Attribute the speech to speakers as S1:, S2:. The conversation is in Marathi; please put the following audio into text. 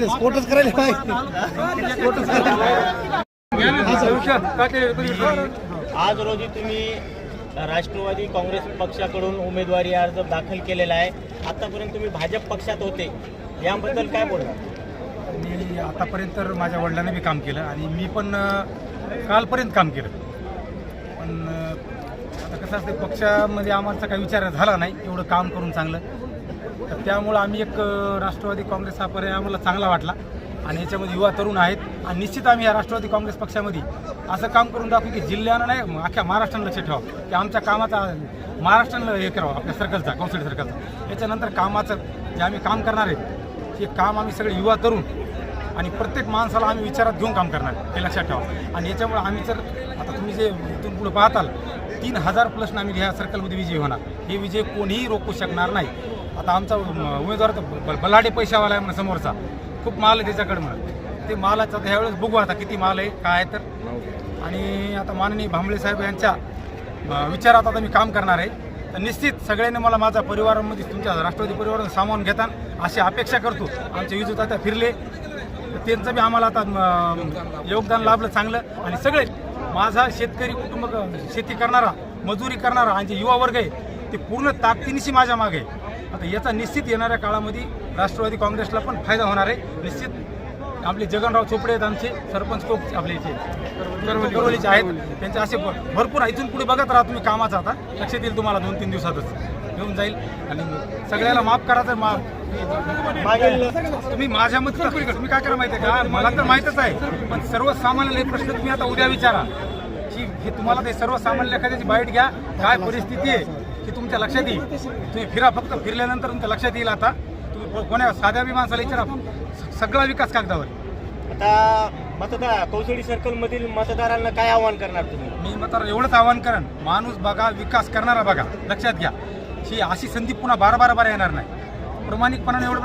S1: स्पोर्टच करायला पाहिजे।
S2: आज रोजी तुम्ही राष्ट्रवादी काँग्रेस पक्षाकडून उमेदवारी अर्ज दाखल केलेला आहे। आतापर्यंत तुम्ही भाजप पक्षात होते, याबद्दल काय बोलणार?
S3: मी आतापर्यंत तर माझ्या वडिलांनी बी काम केलं आणि मी पण कालपर्यंत काम केलं, पण आता कसं असते पक्षामध्ये आम्हाला काही विचार झाला नाही एवढं काम करून चांगलं, तर त्यामुळं आम्ही एक राष्ट्रवादी काँग्रेस हा पर्याय आम्हाला चांगला वाटला आणि याच्यामध्ये युवा तरुण आहेत आणि निश्चित आम्ही या राष्ट्रवादी काँग्रेस पक्षामध्ये असं काम करून दाखवू की जिल्ह्यानं नाही अख्ख्या महाराष्ट्रानं लक्ष ठेवावं की आमच्या कामाचा महाराष्ट्रानं हे करावं, आपल्या सर्कलचा कौन्सिल सर्कलचा। याच्यानंतर कामाचं जे आम्ही काम करणार आहे हे काम आम्ही सगळे युवा तरुण आणि प्रत्येक माणसाला आम्ही विचारात घेऊन काम करणार हे लक्षात ठेवा। आणि याच्यामुळे आम्ही जर आता तुम्ही जे इथून पुढे पाहताल 3000 प्लसनं आम्ही ह्या सर्कलमध्ये विजयी होणार, हे विजय कोणीही रोखू शकणार नाही। आता आमचा उमेदवार तर बलाढ्य पैशावाला आहे म्हणून समोरचा, खूप माल आहे त्याच्याकडे म्हणून, ते मालाचा तर ह्यावेळेस बघू आता किती माल आहे काय आहे तर। आणि आता माननीय भांबळे साहेब यांच्या विचारात आता मी काम करणार आहे, तर निश्चित सगळ्यांनी मला माझा परिवारामध्ये तुमच्या राष्ट्रवादी परिवारात सामावून घेताना अशी अपेक्षा करतो। आमचे विजू आता फिरले त्यांचं बी आम्हाला आता योगदान लाभलं चांगलं आणि सगळे माझा शेतकरी कुटुंब शेती करणारा मजुरी करणारा आणि जे युवा वर्ग आहे ते पूर्ण ताकदीनिशी माझ्या मागे आहे। आता याचा निश्चित येणाऱ्या काळामध्ये राष्ट्रवादी काँग्रेसला पण फायदा होणार आहे निश्चित। आपले जगनराव चोपडे आहेत आमचे सरपंच कोप आपले इथे करवलीचे आहेत, त्यांचे असे भरपूर इथून पुढे बघत राहा तुम्ही कामाचा आता लक्षात येईल तुम्हाला 2-3 दिवसातच येऊन जाईल। आणि सगळ्याला माफ करा तर तुम्ही माझ्या मते तुम्ही काय करा माहिती आहे का, मला तर माहीतच आहे पण सर्वसामान्य प्रश्न तुम्ही आता उद्या विचारा की हे तुम्हाला ते सर्वसामान्य एखाद्याची बाईट घ्या काय परिस्थिती आहे की तुमच्या लक्षात येईल। तुम्ही फिरा, फक्त फिरल्यानंतर तुमच्या लक्षात येईल। आता तुम्ही कोण्या साध्या बी माणसाला विचारा, सगळा विकास कागदावर।
S2: आता कौसडी सर्कल मधील मतदारांना काय आवाहन करणार तुम्ही?
S3: मी मतदार एवढंच आवाहन करेन, माणूस बघा विकास करणारा बघा, लक्षात घ्या ही अशी संधी पुन्हा बारा येणार नाही। प्रामाणिकपणाने एवढं